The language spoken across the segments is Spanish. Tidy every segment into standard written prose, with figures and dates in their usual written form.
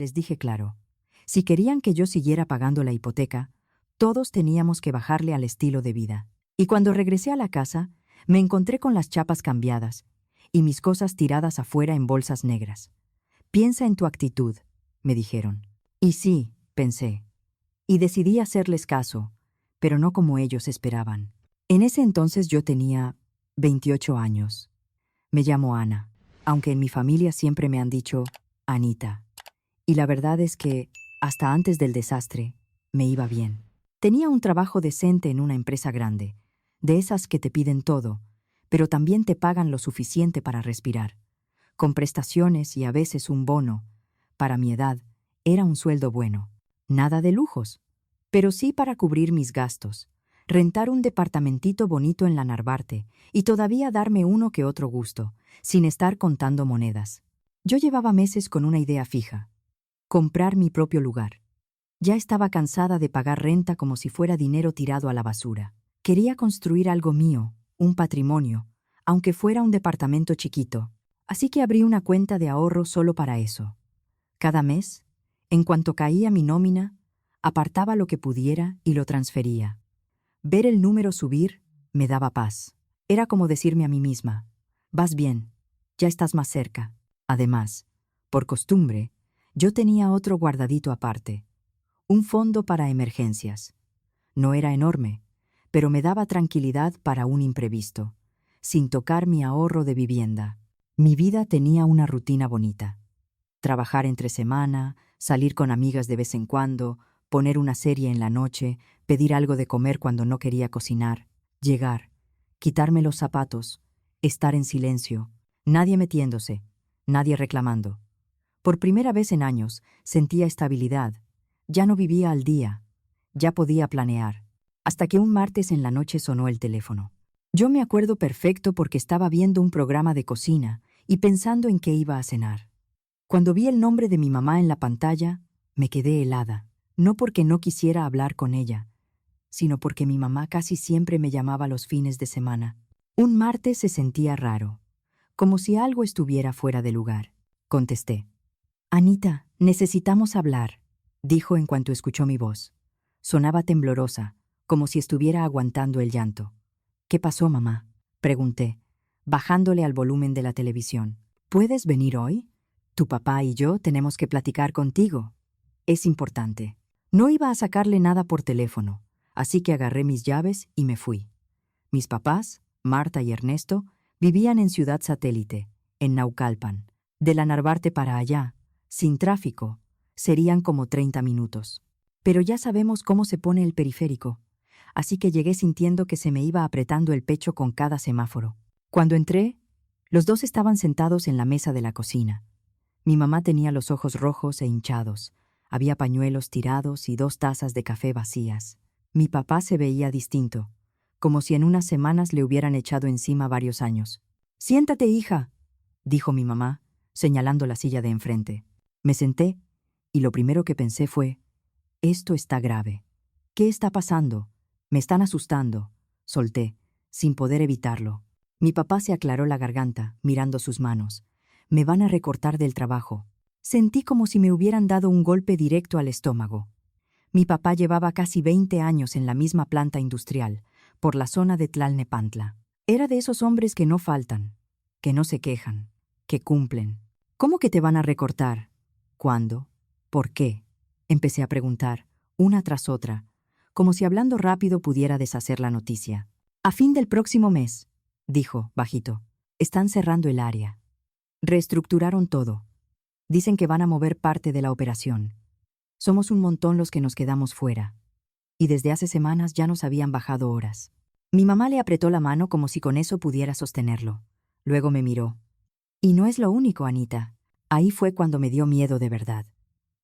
les dije claro. Si querían que yo siguiera pagando la hipoteca, todos teníamos que bajarle al estilo de vida. Y cuando regresé a la casa, me encontré con las chapas cambiadas y mis cosas tiradas afuera en bolsas negras. Piensa en tu actitud, me dijeron. Y sí, pensé. Y decidí hacerles caso, pero no como ellos esperaban. En ese entonces yo tenía 28 años. Me llamo Ana, aunque en mi familia siempre me han dicho Anita. Y la verdad es que, hasta antes del desastre, me iba bien. Tenía un trabajo decente en una empresa grande, de esas que te piden todo, pero también te pagan lo suficiente para respirar. Con prestaciones y a veces un bono. Para mi edad, era un sueldo bueno. Nada de lujos, pero sí para cubrir mis gastos, rentar un departamentito bonito en la Narvarte y todavía darme uno que otro gusto, sin estar contando monedas. Yo llevaba meses con una idea fija: comprar mi propio lugar. Ya estaba cansada de pagar renta como si fuera dinero tirado a la basura. Quería construir algo mío, un patrimonio, aunque fuera un departamento chiquito. Así que abrí una cuenta de ahorro solo para eso. Cada mes, en cuanto caía mi nómina, apartaba lo que pudiera y lo transfería. Ver el número subir me daba paz. Era como decirme a mí misma: vas bien, ya estás más cerca. Además, por costumbre, yo tenía otro guardadito aparte, un fondo para emergencias. No era enorme, pero me daba tranquilidad para un imprevisto, sin tocar mi ahorro de vivienda. Mi vida tenía una rutina bonita. Trabajar entre semana, salir con amigas de vez en cuando, poner una serie en la noche, pedir algo de comer cuando no quería cocinar, llegar, quitarme los zapatos, estar en silencio, nadie metiéndose, nadie reclamando. Por primera vez en años sentía estabilidad. Ya no vivía al día, ya podía planear. Hasta que un martes en la noche sonó el teléfono. Yo me acuerdo perfecto porque estaba viendo un programa de cocina y pensando en qué iba a cenar. Cuando vi el nombre de mi mamá en la pantalla, me quedé helada. No porque no quisiera hablar con ella, sino porque mi mamá casi siempre me llamaba los fines de semana. Un martes se sentía raro, como si algo estuviera fuera de lugar. Contesté. Anita, necesitamos hablar, dijo en cuanto escuchó mi voz. Sonaba temblorosa, como si estuviera aguantando el llanto. ¿Qué pasó, mamá?, pregunté, bajándole al volumen de la televisión. ¿Puedes venir hoy? Tu papá y yo tenemos que platicar contigo. Es importante. No iba a sacarle nada por teléfono, así que agarré mis llaves y me fui. Mis papás, Marta y Ernesto, vivían en Ciudad Satélite, en Naucalpan. De la Narvarte para allá, sin tráfico, serían como 30 minutos. Pero ya sabemos cómo se pone el periférico, así que llegué sintiendo que se me iba apretando el pecho con cada semáforo. Cuando entré, los dos estaban sentados en la mesa de la cocina. Mi mamá tenía los ojos rojos e hinchados. Había pañuelos tirados y 2 tazas de café vacías. Mi papá se veía distinto, como si en unas semanas le hubieran echado encima varios años. «Siéntate, hija», dijo mi mamá, señalando la silla de enfrente. Me senté, y lo primero que pensé fue: esto está grave. ¿Qué está pasando? Me están asustando. Solté, sin poder evitarlo. Mi papá se aclaró la garganta, mirando sus manos. Me van a recortar del trabajo. Sentí como si me hubieran dado un golpe directo al estómago. Mi papá llevaba casi 20 años en la misma planta industrial, por la zona de Tlalnepantla. Era de esos hombres que no faltan, que no se quejan, que cumplen. ¿Cómo que te van a recortar? ¿Cuándo? ¿Por qué? Empecé a preguntar, una tras otra, como si hablando rápido pudiera deshacer la noticia. A fin del próximo mes, dijo, bajito. Están cerrando el área. Reestructuraron todo. Dicen que van a mover parte de la operación. Somos un montón los que nos quedamos fuera. Y desde hace semanas ya nos habían bajado horas. Mi mamá le apretó la mano como si con eso pudiera sostenerlo. Luego me miró. Y no es lo único, Anita. Ahí fue cuando me dio miedo de verdad.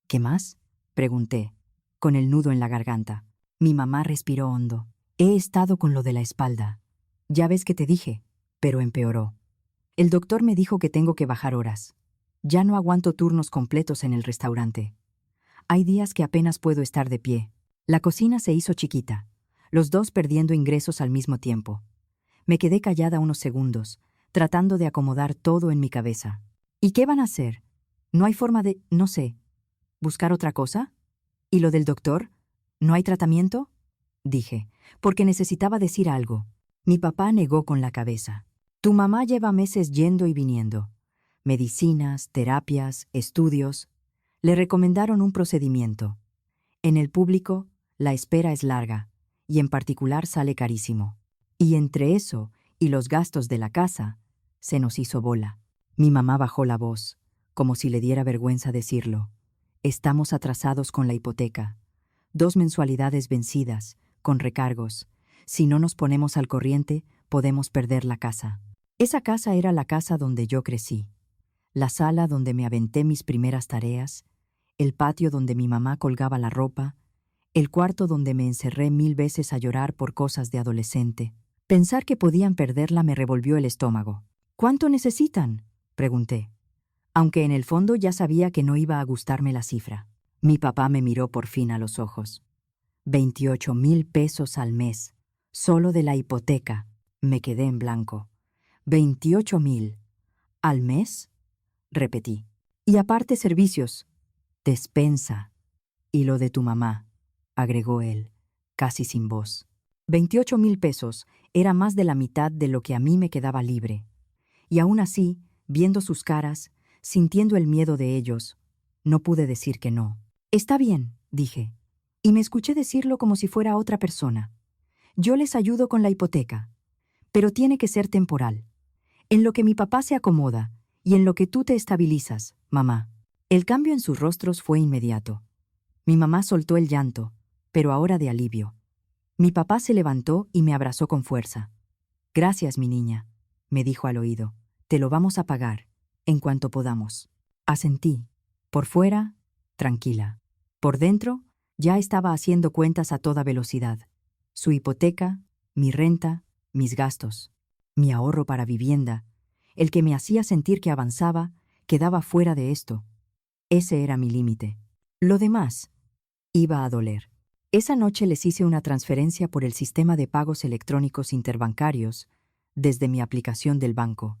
¿Qué más?, pregunté, con el nudo en la garganta. Mi mamá respiró hondo. He estado con lo de la espalda. Ya ves que te dije, pero empeoró. El doctor me dijo que tengo que bajar horas. Ya no aguanto turnos completos en el restaurante. Hay días que apenas puedo estar de pie. La cocina se hizo chiquita, los dos perdiendo ingresos al mismo tiempo. Me quedé callada unos segundos, tratando de acomodar todo en mi cabeza. ¿Y qué van a hacer? No hay forma de... no sé. ¿Buscar otra cosa? ¿Y lo del doctor? ¿No hay tratamiento? Dije, porque necesitaba decir algo. Mi papá negó con la cabeza. Tu mamá lleva meses yendo y viniendo. Medicinas, terapias, estudios. Le recomendaron un procedimiento. En el público, la espera es larga, y en particular sale carísimo. Y entre eso y los gastos de la casa, se nos hizo bola. Mi mamá bajó la voz, como si le diera vergüenza decirlo. Estamos atrasados con la hipoteca. 2 mensualidades vencidas, con recargos. Si no nos ponemos al corriente, podemos perder la casa. Esa casa era la casa donde yo crecí. La sala donde me aventé mis primeras tareas, el patio donde mi mamá colgaba la ropa, el cuarto donde me encerré 1000 veces a llorar por cosas de adolescente. Pensar que podían perderla me revolvió el estómago. ¿Cuánto necesitan?, pregunté, aunque en el fondo ya sabía que no iba a gustarme la cifra. Mi papá me miró por fin a los ojos. 28,000 pesos al mes, solo de la hipoteca. Me quedé en blanco. 28,000. ¿Al mes?, repetí. Y aparte servicios, despensa. Y lo de tu mamá, agregó él, casi sin voz. 28,000 pesos era más de la mitad de lo que a mí me quedaba libre. Y aún así, viendo sus caras, sintiendo el miedo de ellos, no pude decir que no. Está bien, dije, y me escuché decirlo como si fuera otra persona. Yo les ayudo con la hipoteca, pero tiene que ser temporal. En lo que mi papá se acomoda y en lo que tú te estabilizas, mamá. El cambio en sus rostros fue inmediato. Mi mamá soltó el llanto, pero ahora de alivio. Mi papá se levantó y me abrazó con fuerza. Gracias, mi niña, me dijo al oído. Te lo vamos a pagar, en cuanto podamos. Asentí. Por fuera, tranquila. Por dentro, ya estaba haciendo cuentas a toda velocidad. Su hipoteca, mi renta, mis gastos, mi ahorro para vivienda, el que me hacía sentir que avanzaba, quedaba fuera de esto. Ese era mi límite. Lo demás iba a doler. Esa noche les hice una transferencia por el sistema de pagos electrónicos interbancarios desde mi aplicación del banco.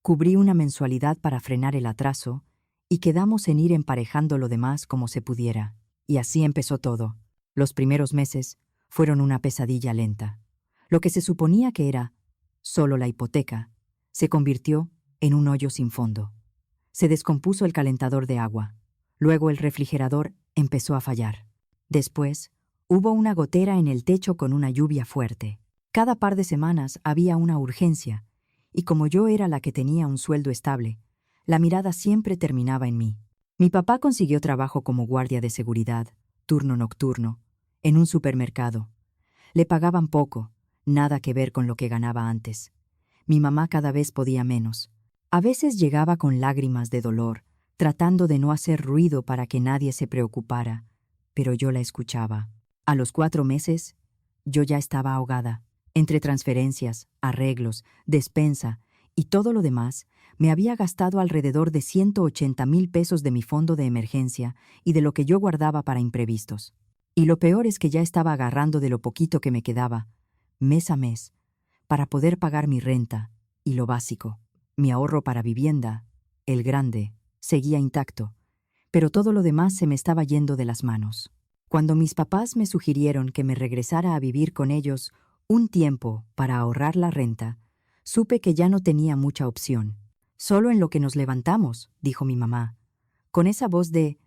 Cubrí una mensualidad para frenar el atraso y quedamos en ir emparejando lo demás como se pudiera. Y así empezó todo. Los primeros meses fueron una pesadilla lenta. Lo que se suponía que era solo la hipoteca se convirtió en un hoyo sin fondo. Se descompuso el calentador de agua. Luego el refrigerador empezó a fallar. Después, hubo una gotera en el techo con una lluvia fuerte. Cada par de semanas había una urgencia, y como yo era la que tenía un sueldo estable, la mirada siempre terminaba en mí. Mi papá consiguió trabajo como guardia de seguridad, turno nocturno, en un supermercado. Le pagaban poco, nada que ver con lo que ganaba antes. Mi mamá cada vez podía menos. A veces llegaba con lágrimas de dolor, tratando de no hacer ruido para que nadie se preocupara, pero yo la escuchaba. A los 4 meses, yo ya estaba ahogada. Entre transferencias, arreglos, despensa y todo lo demás, me había gastado alrededor de 180,000 pesos de mi fondo de emergencia y de lo que yo guardaba para imprevistos. Y lo peor es que ya estaba agarrando de lo poquito que me quedaba, mes a mes, para poder pagar mi renta y lo básico. Mi ahorro para vivienda, el grande, seguía intacto, pero todo lo demás se me estaba yendo de las manos. Cuando mis papás me sugirieron que me regresara a vivir con ellos un tiempo para ahorrar la renta, supe que ya no tenía mucha opción. Solo en lo que nos levantamos, dijo mi mamá, con esa voz de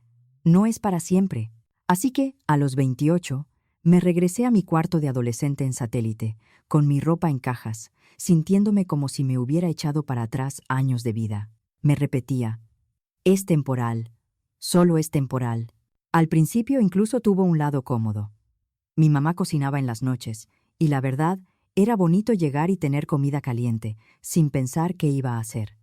«no es para siempre». Así que, a los 28, me regresé a mi cuarto de adolescente en Satélite, con mi ropa en cajas, sintiéndome como si me hubiera echado para atrás años de vida. Me repetía, es temporal, solo es temporal. Al principio incluso tuvo un lado cómodo. Mi mamá cocinaba en las noches, y la verdad, era bonito llegar y tener comida caliente, sin pensar qué iba a hacer.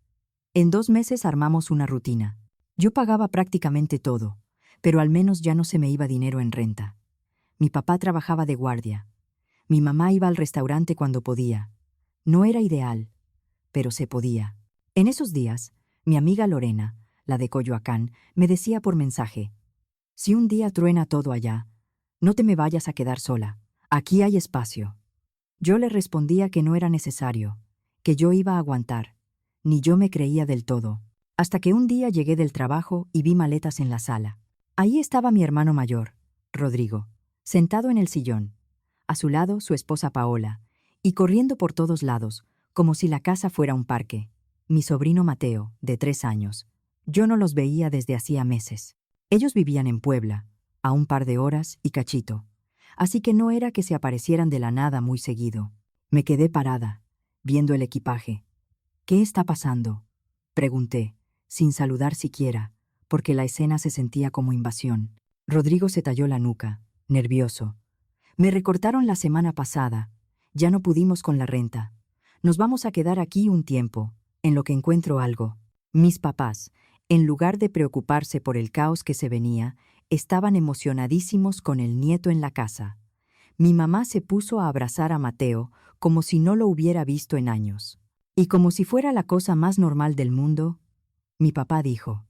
En 2 meses armamos una rutina. Yo pagaba prácticamente todo, pero al menos ya no se me iba dinero en renta. Mi papá trabajaba de guardia. Mi mamá iba al restaurante cuando podía. No era ideal, pero se podía. En esos días, mi amiga Lorena, la de Coyoacán, me decía por mensaje, «Si un día truena todo allá, no te me vayas a quedar sola. Aquí hay espacio». Yo le respondía que no era necesario, que yo iba a aguantar. Ni yo me creía del todo. Hasta que un día llegué del trabajo y vi maletas en la sala. Ahí estaba mi hermano mayor, Rodrigo, sentado en el sillón. A su lado, su esposa Paola, y corriendo por todos lados, como si la casa fuera un parque. Mi sobrino Mateo, de 3 años. Yo no los veía desde hacía meses. Ellos vivían en Puebla, a un par de horas y cachito. Así que no era que se aparecieran de la nada muy seguido. Me quedé parada, viendo el equipaje. ¿Qué está pasando?, pregunté, sin saludar siquiera, porque la escena se sentía como invasión. Rodrigo se talló la nuca, nervioso. Me recortaron la semana pasada. Ya no pudimos con la renta. Nos vamos a quedar aquí un tiempo, en lo que encuentro algo. Mis papás, en lugar de preocuparse por el caos que se venía, estaban emocionadísimos con el nieto en la casa. Mi mamá se puso a abrazar a Mateo como si no lo hubiera visto en años. Y como si fuera la cosa más normal del mundo, mi papá dijo: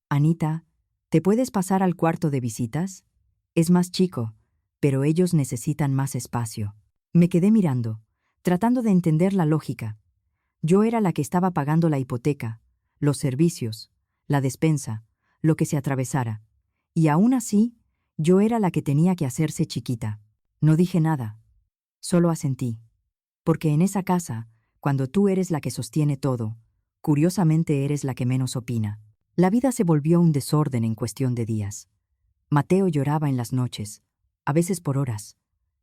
«Anita, ¿te puedes pasar al cuarto de visitas? Es más chico, pero ellos necesitan más espacio». Me quedé mirando, tratando de entender la lógica. Yo era la que estaba pagando la hipoteca, los servicios, la despensa, lo que se atravesara. Y aún así, yo era la que tenía que hacerse chiquita. No dije nada, solo asentí. Porque en esa casa, cuando tú eres la que sostiene todo, curiosamente eres la que menos opina. La vida se volvió un desorden en cuestión de días. Mateo lloraba en las noches, a veces por horas.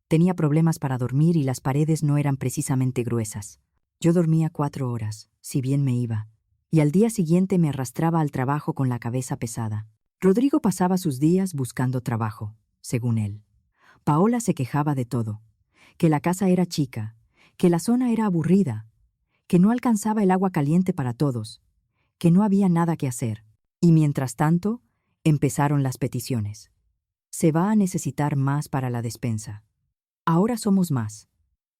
Tenía problemas para dormir y las paredes no eran precisamente gruesas. Yo dormía 4 horas, si bien me iba, y al día siguiente me arrastraba al trabajo con la cabeza pesada. Rodrigo pasaba sus días buscando trabajo, según él. Paola se quejaba de todo, que la casa era chica, que la zona era aburrida, que no alcanzaba el agua caliente para todos, que no había nada que hacer. Y mientras tanto, empezaron las peticiones. Se va a necesitar más para la despensa. Ahora somos más.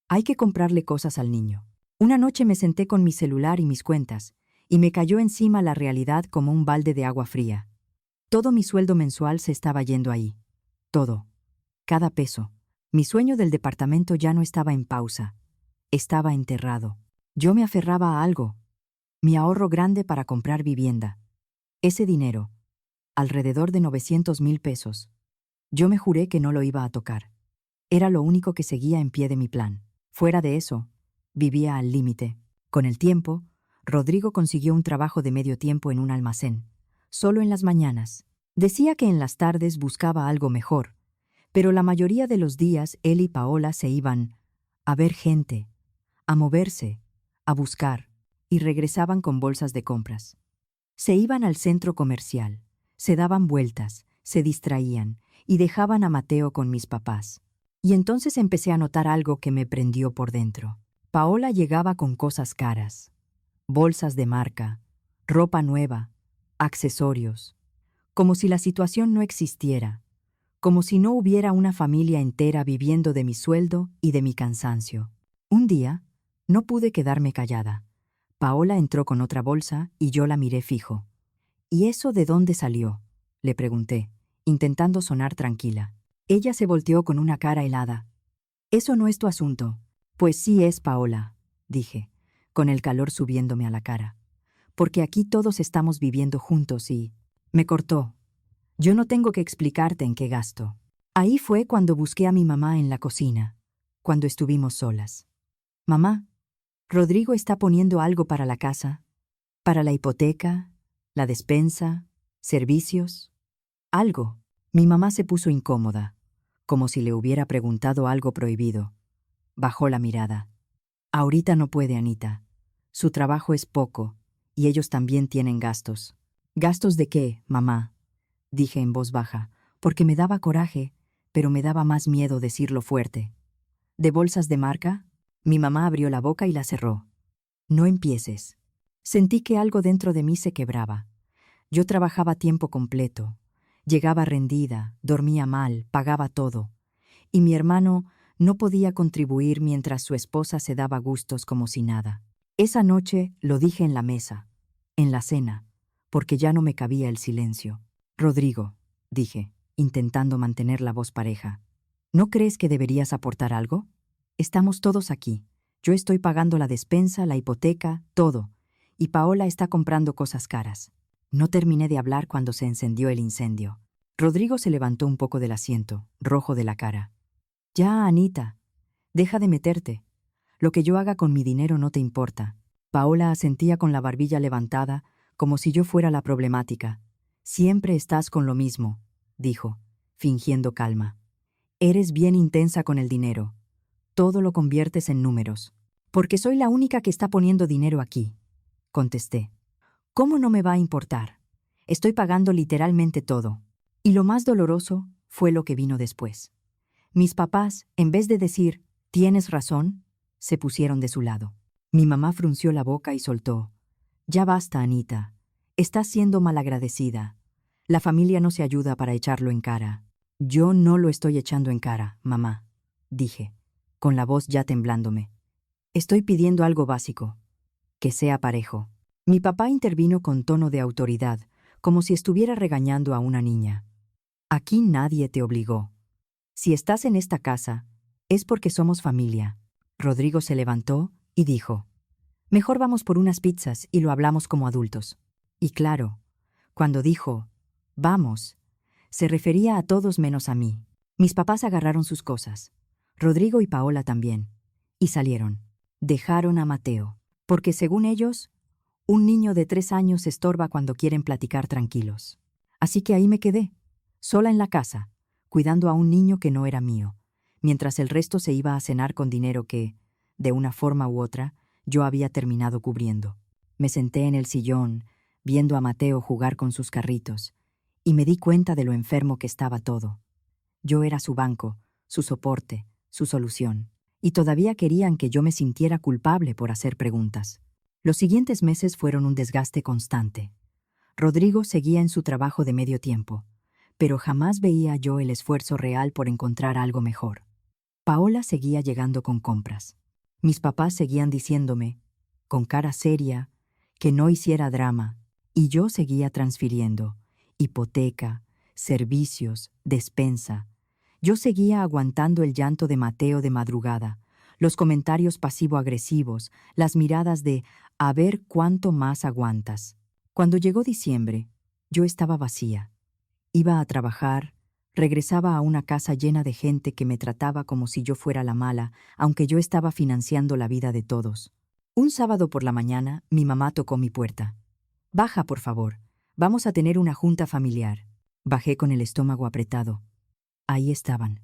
Hay que comprarle cosas al niño. Una noche me senté con mi celular y mis cuentas, y me cayó encima la realidad como un balde de agua fría. Todo mi sueldo mensual se estaba yendo ahí. Todo. Cada peso. Mi sueño del departamento ya no estaba en pausa. Estaba enterrado. Yo me aferraba a algo. Mi ahorro grande para comprar vivienda. Ese dinero. Alrededor de 900,000 pesos. Yo me juré que no lo iba a tocar. Era lo único que seguía en pie de mi plan. Fuera de eso, vivía al límite. Con el tiempo, Rodrigo consiguió un trabajo de medio tiempo en un almacén, solo en las mañanas. Decía que en las tardes buscaba algo mejor, pero la mayoría de los días él y Paola se iban a ver gente, a moverse, a buscar, y regresaban con bolsas de compras. Se iban al centro comercial, se daban vueltas, se distraían y dejaban a Mateo con mis papás. Y entonces empecé a notar algo que me prendió por dentro. Paola llegaba con cosas caras, bolsas de marca, ropa nueva, accesorios, como si la situación no existiera, como si no hubiera una familia entera viviendo de mi sueldo y de mi cansancio. Un día, no pude quedarme callada. Paola entró con otra bolsa y yo la miré fijo. «¿Y eso de dónde salió?», le pregunté, intentando sonar tranquila. Ella se volteó con una cara helada. «Eso no es tu asunto». «Pues sí es, Paola», dije, con el calor subiéndome a la cara. «Porque aquí todos estamos viviendo juntos y...». Me cortó. «Yo no tengo que explicarte en qué gasto». Ahí fue cuando busqué a mi mamá en la cocina, cuando estuvimos solas. «Mamá, Rodrigo está poniendo algo para la casa, para la hipoteca, la despensa, servicios, algo». Mi mamá se puso incómoda, como si le hubiera preguntado algo prohibido. Bajó la mirada. «Ahorita no puede, Anita. Su trabajo es poco, y ellos también tienen gastos». «¿Gastos de qué, mamá?», dije en voz baja, porque me daba coraje, pero me daba más miedo decirlo fuerte. «¿De bolsas de marca?». Mi mamá abrió la boca y la cerró. «No empieces». Sentí que algo dentro de mí se quebraba. Yo trabajaba tiempo completo. Llegaba rendida, dormía mal, pagaba todo. Y mi hermano no podía contribuir mientras su esposa se daba gustos como si nada. Esa noche lo dije en la mesa, en la cena, porque ya no me cabía el silencio. «Rodrigo», dije, intentando mantener la voz pareja, «¿no crees que deberías aportar algo? Estamos todos aquí. Yo estoy pagando la despensa, la hipoteca, todo. Y Paola está comprando cosas caras». No terminé de hablar cuando se encendió el incendio. Rodrigo se levantó un poco del asiento, rojo de la cara. Ya, Anita, deja de meterte. Lo que yo haga con mi dinero no te importa. Paola asentía con la barbilla levantada, como si yo fuera la problemática. Siempre estás con lo mismo, dijo, fingiendo calma. Eres bien intensa con el dinero. Todo lo conviertes en números. Porque soy la única que está poniendo dinero aquí, contesté. ¿Cómo no me va a importar? Estoy pagando literalmente todo. Y lo más doloroso fue lo que vino después. Mis papás, en vez de decir, tienes razón, se pusieron de su lado. Mi mamá frunció la boca y soltó. Ya basta, Anita. Estás siendo malagradecida. La familia no se ayuda para echarlo en cara. Yo no lo estoy echando en cara, mamá, dije, con la voz ya temblándome. Estoy pidiendo algo básico. Que sea parejo. Mi papá intervino con tono de autoridad, como si estuviera regañando a una niña. Aquí nadie te obligó. Si estás en esta casa, es porque somos familia. Rodrigo se levantó y dijo, mejor vamos por unas pizzas y lo hablamos como adultos. Y claro, cuando dijo, vamos, se refería a todos menos a mí. Mis papás agarraron sus cosas, Rodrigo y Paola también, y salieron. Dejaron a Mateo, porque según ellos, un niño de 3 años estorba cuando quieren platicar tranquilos. Así que ahí me quedé, sola en la casa, cuidando a un niño que no era mío, mientras el resto se iba a cenar con dinero que, de una forma u otra, yo había terminado cubriendo. Me senté en el sillón, viendo a Mateo jugar con sus carritos, y me di cuenta de lo enfermo que estaba todo. Yo era su banco, su soporte, su solución, y todavía querían que yo me sintiera culpable por hacer preguntas. Los siguientes meses fueron un desgaste constante. Rodrigo seguía en su trabajo de medio tiempo, pero jamás veía yo el esfuerzo real por encontrar algo mejor. Paola seguía llegando con compras. Mis papás seguían diciéndome, con cara seria, que no hiciera drama, y yo seguía transfiriendo, hipoteca, servicios, despensa. Yo seguía aguantando el llanto de Mateo de madrugada, los comentarios pasivo-agresivos, las miradas de a ver cuánto más aguantas. Cuando llegó diciembre, yo estaba vacía. Iba a trabajar, regresaba a una casa llena de gente que me trataba como si yo fuera la mala, aunque yo estaba financiando la vida de todos. Un sábado por la mañana, mi mamá tocó mi puerta. Baja, por favor. Vamos a tener una junta familiar. Bajé con el estómago apretado. Ahí estaban.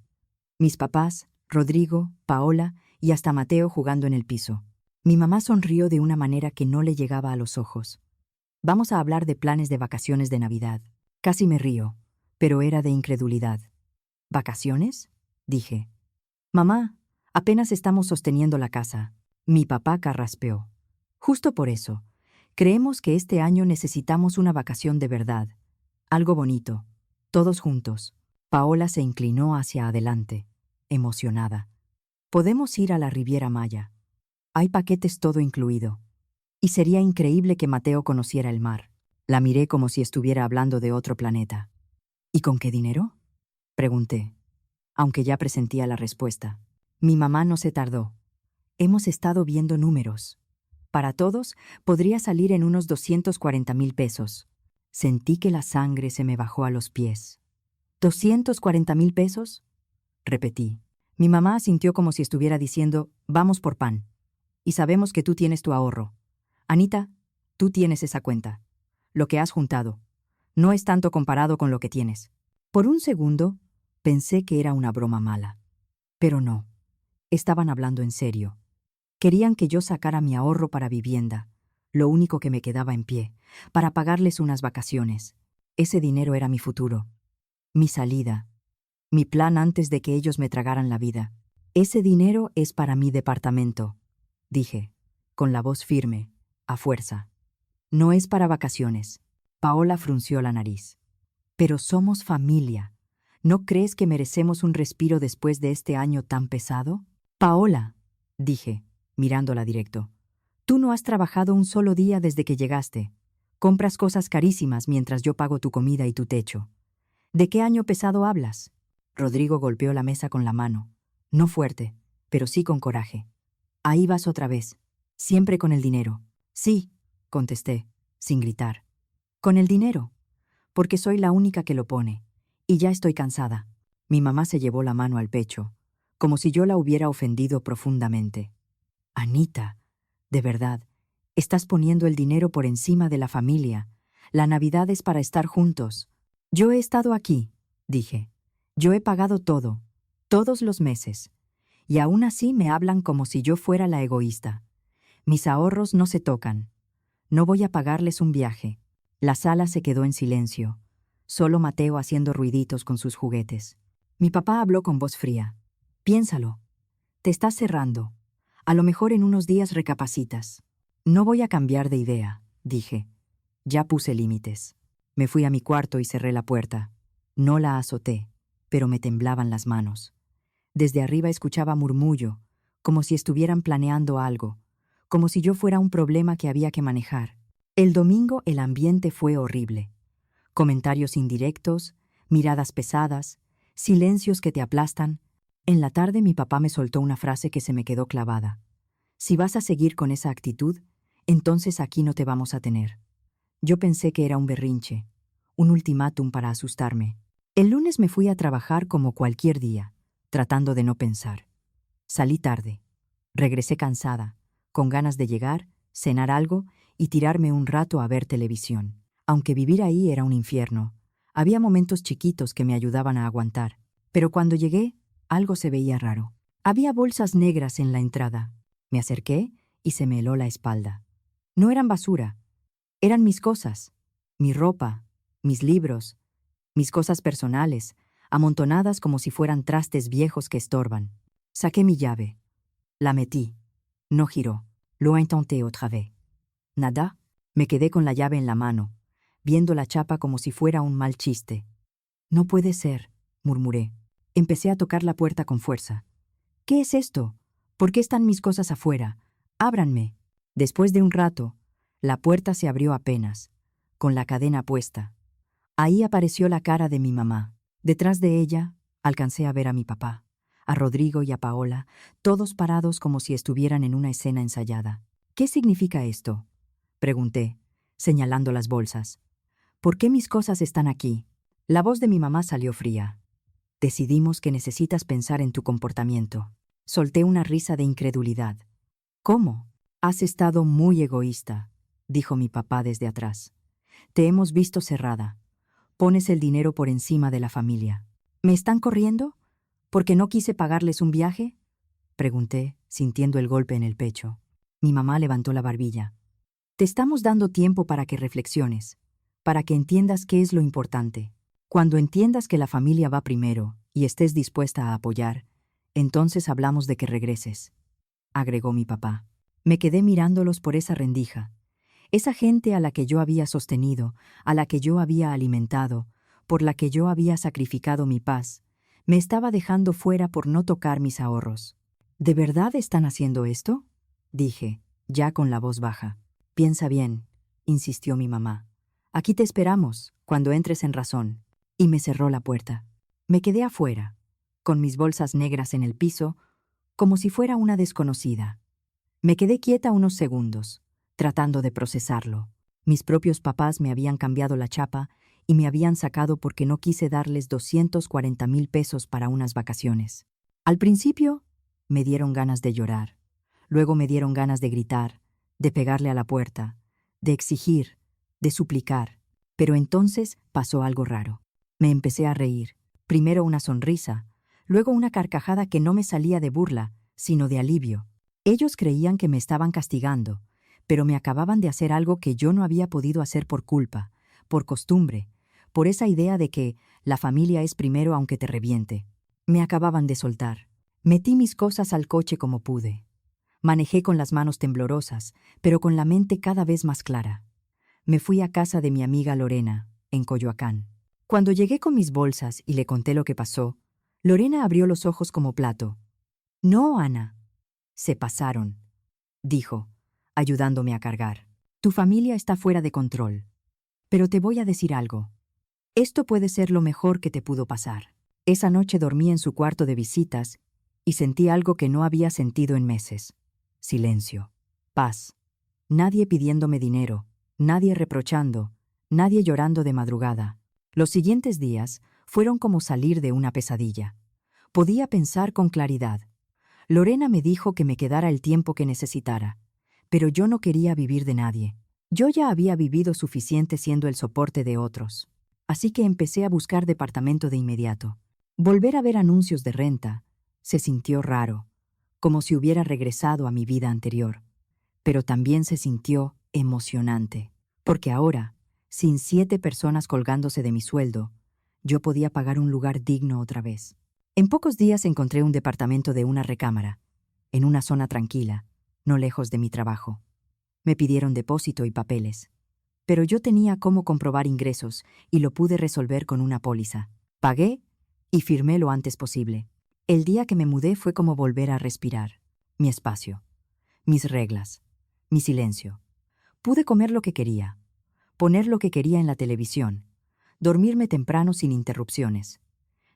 Mis papás, Rodrigo, Paola y hasta Mateo jugando en el piso. Mi mamá sonrió de una manera que no le llegaba a los ojos. Vamos a hablar de planes de vacaciones de Navidad. Casi me río, pero era de incredulidad. ¿Vacaciones? Dije. Mamá, apenas estamos sosteniendo la casa. Mi papá carraspeó. Justo por eso, creemos que este año necesitamos una vacación de verdad. Algo bonito. Todos juntos. Paola se inclinó hacia adelante, emocionada. Podemos ir a la Riviera Maya. Hay paquetes todo incluido. Y sería increíble que Mateo conociera el mar. La miré como si estuviera hablando de otro planeta. ¿Y con qué dinero? Pregunté, aunque ya presentía la respuesta. Mi mamá no se tardó. Hemos estado viendo números. Para todos, podría salir en unos 240,000 pesos. Sentí que la sangre se me bajó a los pies. ¿240,000 pesos? Repetí. Mi mamá asintió como si estuviera diciendo, vamos por pan. Y sabemos que tú tienes tu ahorro. Anita, tú tienes esa cuenta. Lo que has juntado. No es tanto comparado con lo que tienes. Por un segundo, pensé que era una broma mala. Pero no. Estaban hablando en serio. Querían que yo sacara mi ahorro para vivienda, lo único que me quedaba en pie, para pagarles unas vacaciones. Ese dinero era mi futuro, mi salida, mi plan antes de que ellos me tragaran la vida. Ese dinero es para mi departamento, dije, con la voz firme, a fuerza. No es para vacaciones. Paola frunció la nariz. Pero somos familia. ¿No crees que merecemos un respiro después de este año tan pesado? Paola, dije, mirándola directo. Tú no has trabajado un solo día desde que llegaste. Compras cosas carísimas mientras yo pago tu comida y tu techo. ¿De qué año pesado hablas? Rodrigo golpeó la mesa con la mano. No fuerte, pero sí con coraje. Ahí vas otra vez. Siempre con el dinero. Sí, contesté, sin gritar. Con el dinero. Porque soy la única que lo pone. Y ya estoy cansada. Mi mamá se llevó la mano al pecho, como si yo la hubiera ofendido profundamente. Anita, de verdad, estás poniendo el dinero por encima de la familia. La Navidad es para estar juntos. Yo he estado aquí, dije. Yo he pagado todo, todos los meses. Y aún así me hablan como si yo fuera la egoísta. Mis ahorros no se tocan. No voy a pagarles un viaje. La sala se quedó en silencio, solo Mateo haciendo ruiditos con sus juguetes. Mi papá habló con voz fría. Piénsalo. Te estás cerrando. A lo mejor en unos días recapacitas. No voy a cambiar de idea, dije. Ya puse límites. Me fui a mi cuarto y cerré la puerta. No la azoté, pero me temblaban las manos. Desde arriba escuchaba murmullo, como si estuvieran planeando algo, como si yo fuera un problema que había que manejar. El domingo el ambiente fue horrible. Comentarios indirectos, miradas pesadas, silencios que te aplastan. En la tarde mi papá me soltó una frase que se me quedó clavada. Si vas a seguir con esa actitud, entonces aquí no te vamos a tener. Yo pensé que era un berrinche, un ultimátum para asustarme. El lunes me fui a trabajar como cualquier día, tratando de no pensar. Salí tarde. Regresé cansada, con ganas de llegar, cenar algo y tirarme un rato a ver televisión. Aunque vivir ahí era un infierno, había momentos chiquitos que me ayudaban a aguantar. Pero cuando llegué, algo se veía raro. Había bolsas negras en la entrada. Me acerqué y se me heló la espalda. No eran basura, eran mis cosas, mi ropa, mis libros, mis cosas personales, amontonadas como si fueran trastes viejos que estorban. Saqué mi llave. La metí. No giró. Lo intenté otra vez. Nada. Me quedé con la llave en la mano, viendo la chapa como si fuera un mal chiste. No puede ser, murmuré. Empecé a tocar la puerta con fuerza. ¿Qué es esto? ¿Por qué están mis cosas afuera? Ábranme. Después de un rato, la puerta se abrió apenas, con la cadena puesta. Ahí apareció la cara de mi mamá. Detrás de ella, alcancé a ver a mi papá, a Rodrigo y a Paola, todos parados como si estuvieran en una escena ensayada. ¿Qué significa esto?, pregunté, señalando las bolsas. ¿Por qué mis cosas están aquí? La voz de mi mamá salió fría. Decidimos que necesitas pensar en tu comportamiento. Solté una risa de incredulidad. ¿Cómo? Has estado muy egoísta, dijo mi papá desde atrás. Te hemos visto cerrada. Pones el dinero por encima de la familia. ¿Me están corriendo? ¿Porque no quise pagarles un viaje?, pregunté, sintiendo el golpe en el pecho. Mi mamá levantó la barbilla. Te estamos dando tiempo para que reflexiones, para que entiendas qué es lo importante. Cuando entiendas que la familia va primero y estés dispuesta a apoyar, entonces hablamos de que regreses, agregó mi papá. Me quedé mirándolos por esa rendija. Esa gente a la que yo había sostenido, a la que yo había alimentado, por la que yo había sacrificado mi paz, me estaba dejando fuera por no tocar mis ahorros. ¿De verdad están haciendo esto?, dije, ya con la voz baja. Piensa bien, insistió mi mamá. Aquí te esperamos, cuando entres en razón. Y me cerró la puerta. Me quedé afuera, con mis bolsas negras en el piso, como si fuera una desconocida. Me quedé quieta unos segundos, tratando de procesarlo. Mis propios papás me habían cambiado la chapa y me habían sacado porque no quise darles 240,000 pesos para unas vacaciones. Al principio, me dieron ganas de llorar. Luego me dieron ganas de gritar, de pegarle a la puerta, de exigir, de suplicar. Pero entonces pasó algo raro. Me empecé a reír. Primero una sonrisa, luego una carcajada que no me salía de burla, sino de alivio. Ellos creían que me estaban castigando, pero me acababan de hacer algo que yo no había podido hacer por culpa, por costumbre, por esa idea de que la familia es primero aunque te reviente. Me acababan de soltar. Metí mis cosas al coche como pude. Manejé con las manos temblorosas, pero con la mente cada vez más clara. Me fui a casa de mi amiga Lorena, en Coyoacán. Cuando llegué con mis bolsas y le conté lo que pasó, Lorena abrió los ojos como plato. No, Ana. Se pasaron, dijo, ayudándome a cargar. Tu familia está fuera de control. Pero te voy a decir algo. Esto puede ser lo mejor que te pudo pasar. Esa noche dormí en su cuarto de visitas y sentí algo que no había sentido en meses. Silencio. Paz. Nadie pidiéndome dinero, nadie reprochando, nadie llorando de madrugada. Los siguientes días Fueron como salir de una pesadilla. Podía pensar con claridad. Lorena me dijo que me quedara el tiempo que necesitara, pero yo no quería vivir de nadie. Yo ya había vivido suficiente siendo el soporte de otros. Así que empecé a buscar departamento de inmediato. Volver a ver anuncios de renta se sintió raro, como si hubiera regresado a mi vida anterior. Pero también se sintió emocionante, porque ahora, sin 7 personas colgándose de mi sueldo, yo podía pagar un lugar digno otra vez. En pocos días encontré un departamento de una recámara, en una zona tranquila, no lejos de mi trabajo. Me pidieron depósito y papeles, pero yo tenía cómo comprobar ingresos y lo pude resolver con una póliza. Pagué y firmé lo antes posible. El día que me mudé fue como volver a respirar. Mi espacio, mis reglas, mi silencio. Pude comer lo que quería, poner lo que quería en la televisión, dormirme temprano sin interrupciones.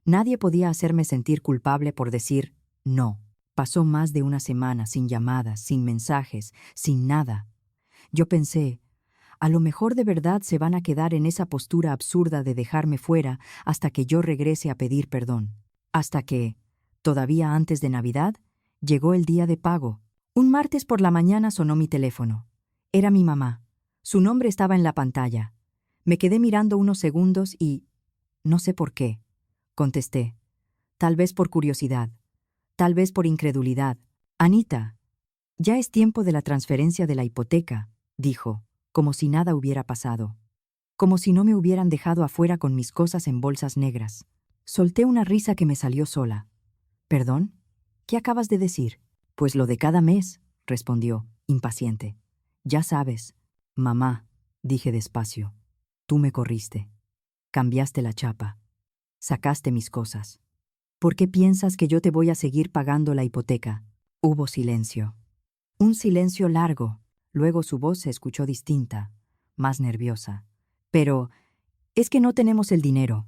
Nadie podía hacerme sentir culpable por decir no. Pasó más de una semana sin llamadas, sin mensajes, sin nada. Yo pensé, a lo mejor de verdad se van a quedar en esa postura absurda de dejarme fuera hasta que yo regrese a pedir perdón. Hasta que, todavía antes de Navidad, llegó el día de pago. Un martes por la mañana sonó mi teléfono. Era mi mamá. Su nombre estaba en la pantalla. Me quedé mirando unos segundos y, no sé por qué, contesté. Tal vez por curiosidad, tal vez por incredulidad. Anita, ya es tiempo de la transferencia de la hipoteca, dijo, como si nada hubiera pasado. Como si no me hubieran dejado afuera con mis cosas en bolsas negras. Solté una risa que me salió sola. ¿Perdón? ¿Qué acabas de decir? Pues lo de cada mes, respondió, impaciente. Ya sabes, mamá, dije despacio. Tú me corriste. Cambiaste la chapa. Sacaste mis cosas. ¿Por qué piensas que yo te voy a seguir pagando la hipoteca? Hubo silencio. Un silencio largo. Luego su voz se escuchó distinta, más nerviosa. Pero, es que no tenemos el dinero.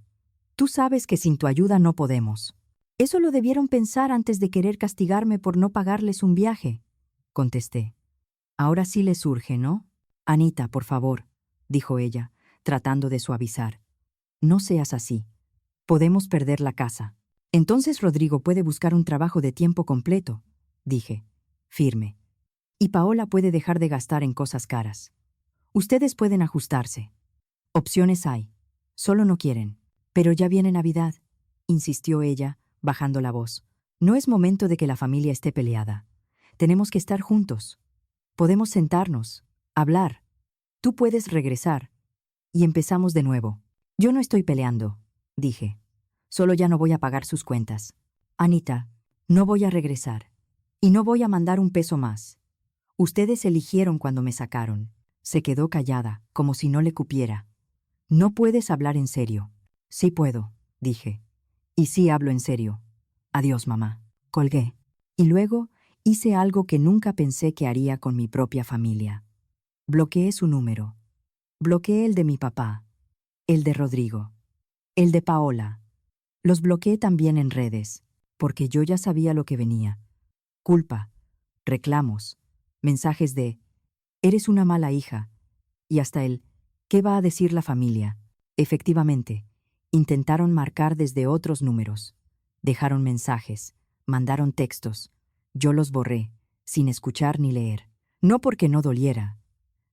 Tú sabes que sin tu ayuda no podemos. Eso lo debieron pensar antes de querer castigarme por no pagarles un viaje, contesté. Ahora sí les surge, ¿no? Anita, por favor, dijo ella, tratando de suavizar. No seas así. Podemos perder la casa. Entonces Rodrigo puede buscar un trabajo de tiempo completo, dije, firme. Y Paola puede dejar de gastar en cosas caras. Ustedes pueden ajustarse. Opciones hay. Solo no quieren. Pero ya viene Navidad, insistió ella, bajando la voz. No es momento de que la familia esté peleada. Tenemos que estar juntos. Podemos sentarnos, hablar. Tú puedes regresar. Y empezamos de nuevo. Yo no estoy peleando, dije. Solo ya no voy a pagar sus cuentas. Anita, no voy a regresar. Y no voy a mandar un peso más. Ustedes eligieron cuando me sacaron. Se quedó callada, como si no le cupiera. No puedes hablar en serio. Sí puedo, dije. Y sí hablo en serio. Adiós, mamá. Colgué. Y luego hice algo que nunca pensé que haría con mi propia familia. Bloqueé su número. Bloqueé el de mi papá, el de Rodrigo, el de Paola. Los bloqueé también en redes, porque yo ya sabía lo que venía. Culpa, reclamos, mensajes de «eres una mala hija» y hasta el «¿qué va a decir la familia?». Efectivamente, intentaron marcar desde otros números. Dejaron mensajes, mandaron textos. Yo los borré, sin escuchar ni leer. No porque no doliera,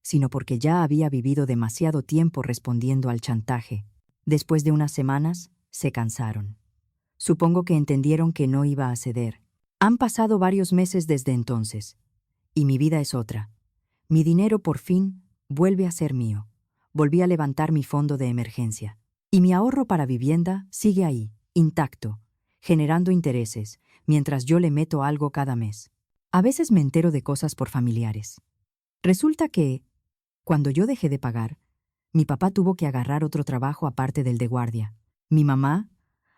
sino porque ya había vivido demasiado tiempo respondiendo al chantaje. Después de unas semanas, se cansaron. Supongo que entendieron que no iba a ceder. Han pasado varios meses desde entonces, y mi vida es otra. Mi dinero por fin vuelve a ser mío. Volví a levantar mi fondo de emergencia. Y mi ahorro para vivienda sigue ahí, intacto, generando intereses, mientras yo le meto algo cada mes. A veces me entero de cosas por familiares. Resulta que, cuando yo dejé de pagar, mi papá tuvo que agarrar otro trabajo aparte del de guardia. Mi mamá,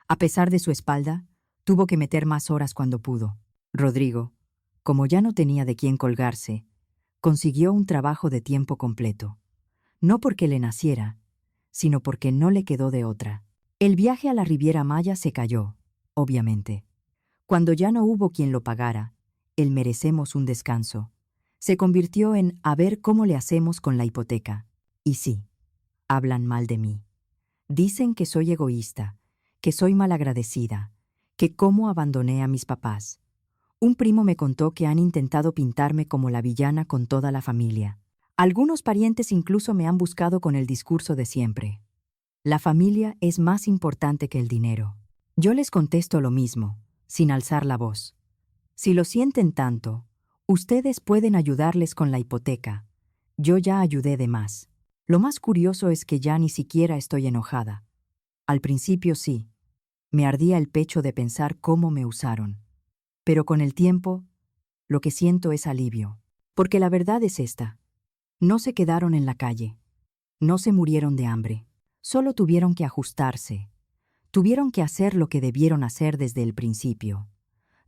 a pesar de su espalda, tuvo que meter más horas cuando pudo. Rodrigo, como ya no tenía de quién colgarse, consiguió un trabajo de tiempo completo. No porque le naciera, sino porque no le quedó de otra. El viaje a la Riviera Maya se cayó, obviamente. Cuando ya no hubo quien lo pagara, el merecemos un descanso, se convirtió en a ver cómo le hacemos con la hipoteca. Y sí, hablan mal de mí. Dicen que soy egoísta, que soy malagradecida, que cómo abandoné a mis papás. Un primo me contó que han intentado pintarme como la villana con toda la familia. Algunos parientes incluso me han buscado con el discurso de siempre. La familia es más importante que el dinero. Yo les contesto lo mismo, sin alzar la voz. Si lo sienten tanto, ustedes pueden ayudarles con la hipoteca. Yo ya ayudé de más. Lo más curioso es que ya ni siquiera estoy enojada. Al principio sí. Me ardía el pecho de pensar cómo me usaron. Pero con el tiempo, lo que siento es alivio. Porque la verdad es esta. No se quedaron en la calle. No se murieron de hambre. Solo tuvieron que ajustarse. Tuvieron que hacer lo que debieron hacer desde el principio.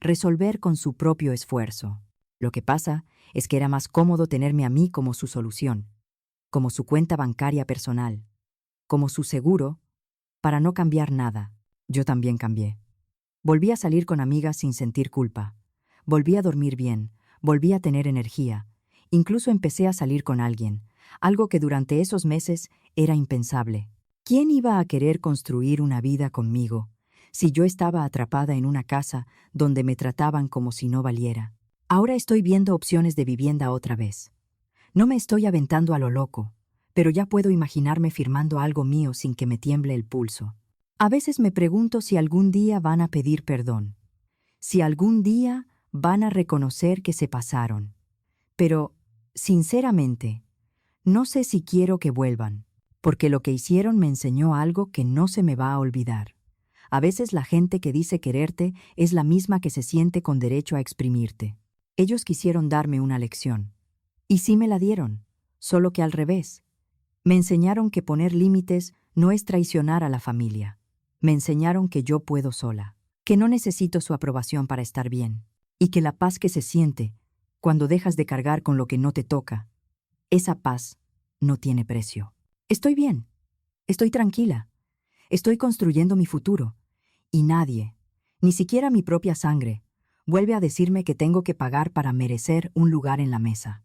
Resolver con su propio esfuerzo. Lo que pasa es que era más cómodo tenerme a mí como su solución, como su cuenta bancaria personal, como su seguro, para no cambiar nada. Yo también cambié. Volví a salir con amigas sin sentir culpa. Volví a dormir bien, volví a tener energía. Incluso empecé a salir con alguien, algo que durante esos meses era impensable. ¿Quién iba a querer construir una vida conmigo si yo estaba atrapada en una casa donde me trataban como si no valiera? Ahora estoy viendo opciones de vivienda otra vez. No me estoy aventando a lo loco, pero ya puedo imaginarme firmando algo mío sin que me tiemble el pulso. A veces me pregunto si algún día van a pedir perdón, si algún día van a reconocer que se pasaron. Pero, sinceramente, no sé si quiero que vuelvan, porque lo que hicieron me enseñó algo que no se me va a olvidar. A veces la gente que dice quererte es la misma que se siente con derecho a exprimirte. Ellos quisieron darme una lección. Y sí me la dieron, solo que al revés. Me enseñaron que poner límites no es traicionar a la familia. Me enseñaron que yo puedo sola, que no necesito su aprobación para estar bien, y que la paz que se siente cuando dejas de cargar con lo que no te toca, esa paz no tiene precio. Estoy bien, estoy tranquila, estoy construyendo mi futuro, y nadie, ni siquiera mi propia sangre, vuelve a decirme que tengo que pagar para merecer un lugar en la mesa.